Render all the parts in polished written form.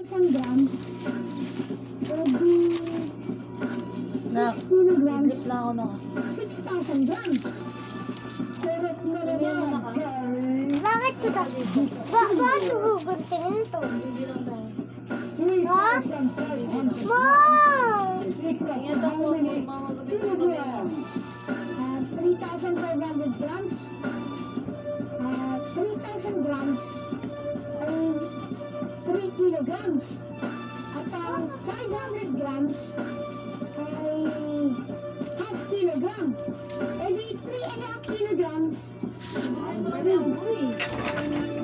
1,000 grams. Edi 6 kilograms. Idlip lang ako na. 6,000 grams. Correct na naman. Bakit ko ta? Bakit guguntingin to? Ha? Mom! Ingat ako po, mamagabit ko kami. 3,500 grams. 3,000 grams ay 3 kilograms. At ang 500 grams ay half kilogram. E di 3.5 kilograms.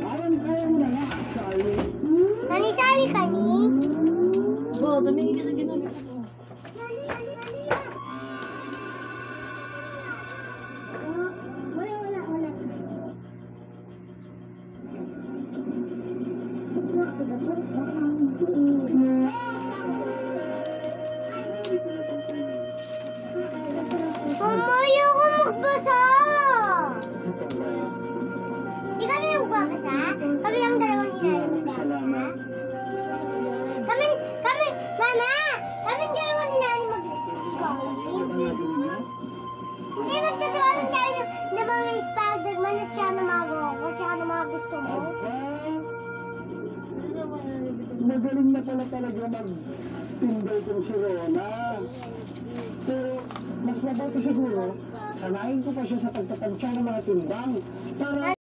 Parang kaya mo na nga, Charlie. Nanisali ka ni? Bo, tumingin ka sa ginagawa ko. Wala. Mama, ayoko magbasa! Di kami magbabasa? Kami lang dalawang inalim magbabasa? Mama! Kami dalawang inalim magbabasa? Hindi, magtutulungan tayo na mga Spider-Man at siya na mga ako, siya na mga gusto mo. Magaling na pala talaga mag-tindal kong si Rona. Pero mas mabuti siguro, sanayin ko pa siya sa pagtatansya ng mga timbang para